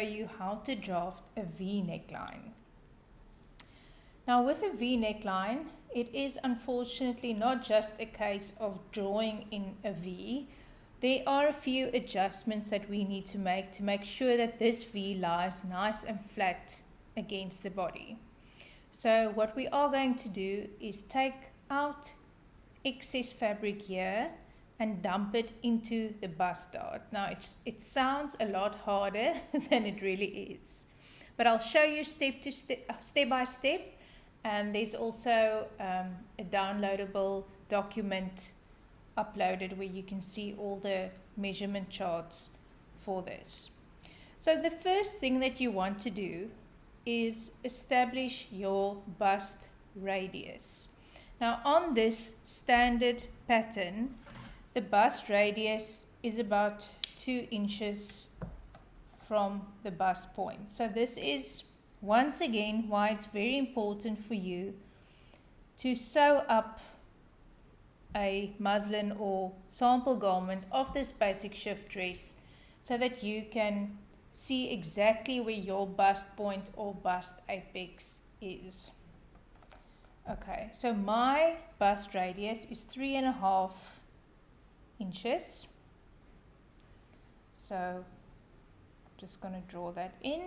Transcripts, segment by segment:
you how to draft a V neckline. Now with a V neckline, it is unfortunately not just a case of drawing in a V. There are a few adjustments that we need to make sure that this V lies nice and flat against the body. So what we are going to do is take out excess fabric here and dump it into the bust dart. Now it sounds a lot harder than it really is, but I'll show you step by step, and there's also a downloadable document uploaded where you can see all the measurement charts for this. So the first thing that you want to do is establish your bust radius. Now on this standard pattern, the bust radius is about 2 inches from the bust point. So this is once again why it's very important for you to sew up a muslin or sample garment of this basic shift dress so that you can see exactly where your bust point or bust apex is. Okay, so my bust radius is 3.5 inches. So I'm just going to draw that in.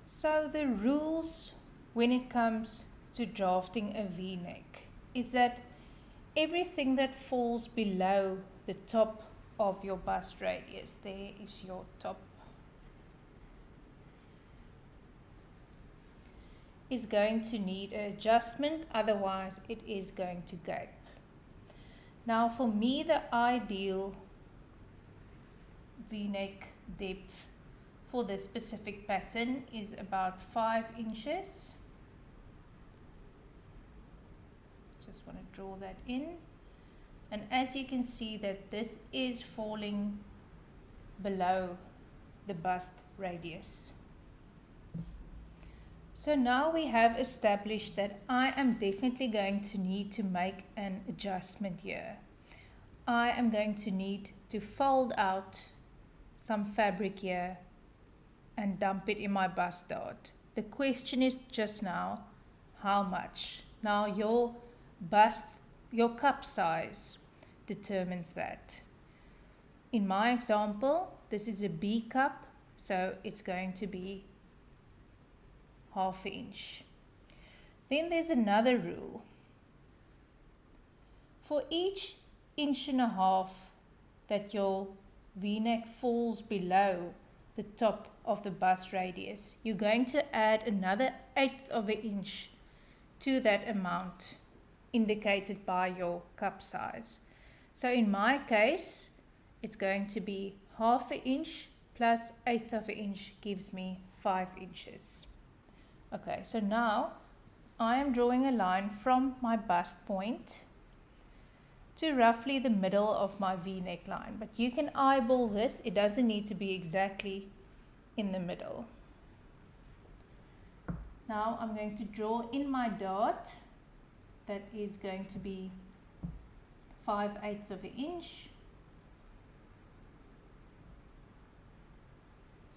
So the rules when it comes to drafting a V-neck is that everything that falls below the top of your bust radius, there is your top, is going to need an adjustment, otherwise it is going to gape. Now for me, the ideal V-neck depth for this specific pattern is about 5 inches. Just want to draw that in, and as you can see that this is falling below the bust radius. So now we have established that I am definitely going to need to make an adjustment here. I am going to need to fold out some fabric here and dump it in my bust dart. The question is just now, how much? Now your cup size determines that. In my example, this is a B cup, so it's going to be 1/2 inch. Then there's another rule. For each 1.5 inch that your V-neck falls below the top of the bust radius, you're going to add another 1/8 inch to that amount indicated by your cup size. So in my case, it's going to be 1/2 inch plus 1/8 inch gives me 5 inches. Okay, so now I am drawing a line from my bust point to roughly the middle of my V-neck line, but you can eyeball this. It doesn't need to be exactly in the middle. Now I'm going to draw in my dart. That is going to be 5/8 inch.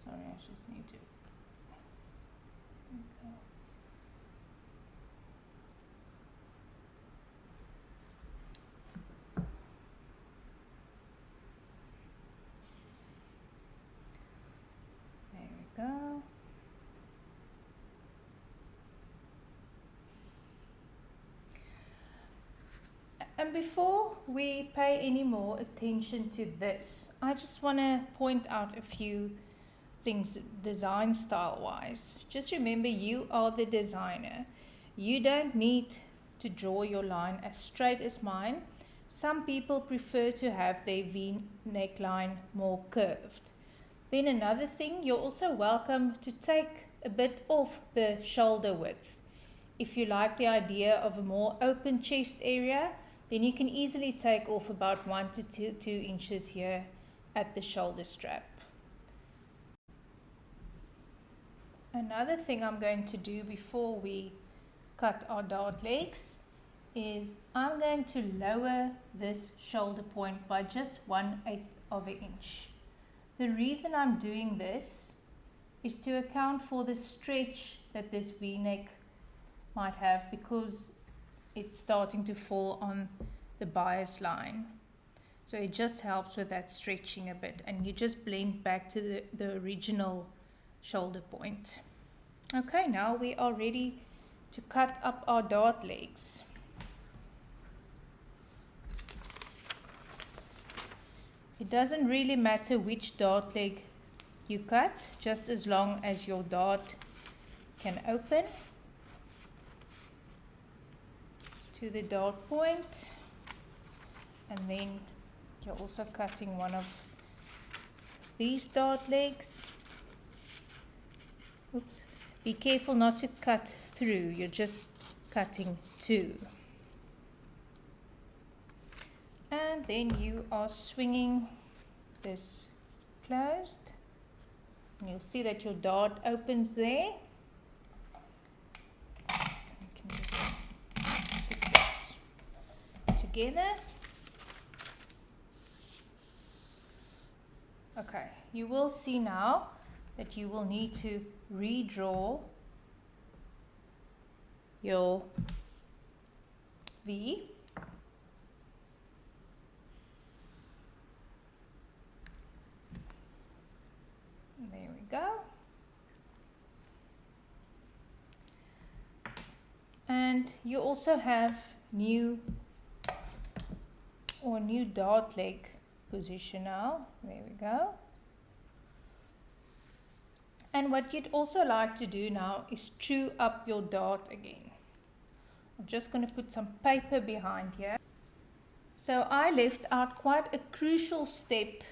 Sorry, I just need to. Okay. There we go. And before we pay any more attention to this, I just want to point out a few things design style wise. Just remember, you are the designer. You don't need to draw your line as straight as mine. Some people prefer to have their V neckline more curved. Then another thing, you're also welcome to take a bit off the shoulder width. If you like the idea of a more open chest area, then you can easily take off about 1 to 2 inches here at the shoulder strap. Another thing I'm going to do before we cut our dart legs is I'm going to lower this shoulder point by just 1/8 of an inch. The reason I'm doing this is to account for the stretch that this V-neck might have, because it's starting to fall on the bias line. So it just helps with that stretching a bit, and you just blend back to the original shoulder point. Okay, now we are ready to cut up our dart legs. It doesn't really matter which dart leg you cut, just as long as your dart can open to the dart point. And then you're also cutting one of these dart legs. Oops. Be careful not to cut through, you're just cutting two. And then you are swinging this closed. And you'll see that your dart opens there. You can just put this together. Okay, you will see now that you will need to redraw your V. There we go. And you also have new dart leg position now. There we go. And what you'd also like to do now is true up your dart again. I'm just going to put some paper behind here. So I left out quite a crucial step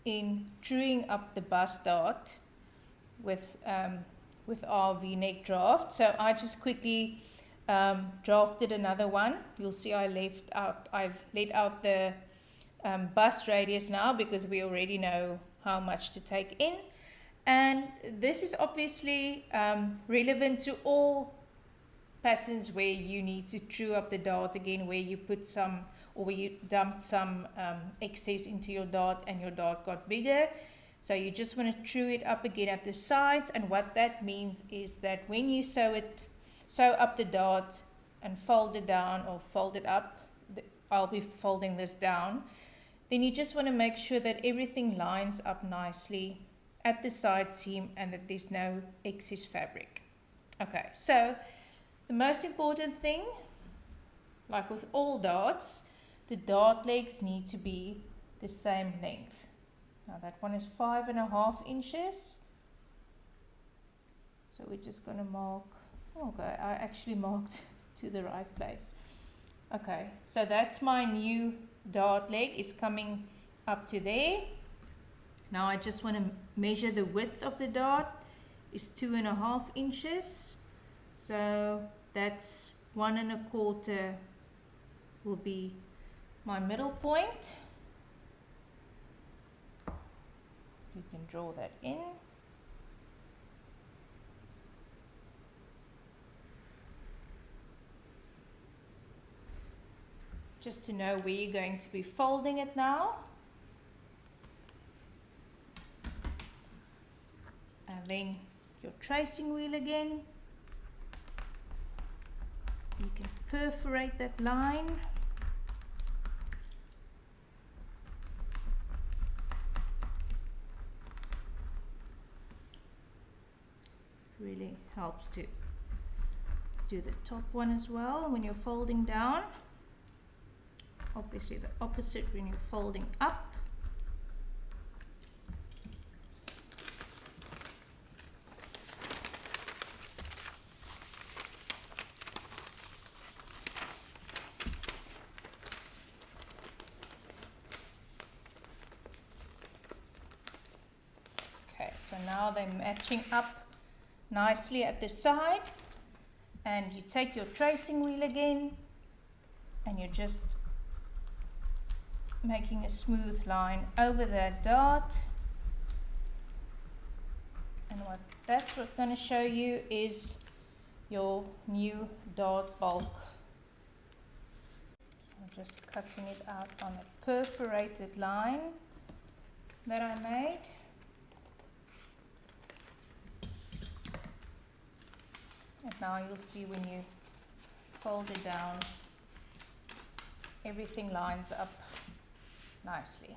in truing up the bust dart with our V-neck draft. So I just quickly drafted another one. You'll see I let out the bust radius now, because we already know how much to take in. And this is obviously relevant to all patterns where you need to true up the dart again, where you put some, or where you dumped some excess into your dart and your dart got bigger. So you just want to true it up again at the sides. And what that means is that when you sew up the dart and fold it down or fold it up, I'll be folding this down, then you just want to make sure that everything lines up nicely at the side seam and that there's no excess fabric. Okay, so the most important thing, like with all darts, the dart legs need to be the same length. Now that one is 5.5 inches. So we're just going to mark, okay, I actually marked to the right place. Okay, so that's my new dart leg, is coming up to there. Now I just want to measure the width of the dart is 2.5 inches. So that's 1.25 will be my middle point. You can draw that in. Just to know where you're going to be folding it now. And then your tracing wheel again. You can perforate that line. Really helps to do the top one as well when you're folding down. Obviously the opposite when you're folding up. Okay, so now they're matching up nicely at the side, and you take your tracing wheel again and you're just making a smooth line over that dart. And what that's what's going to show you is your new dart bulk I'm just cutting it out on a perforated line that I made. And now you'll see when you fold it down, everything lines up nicely.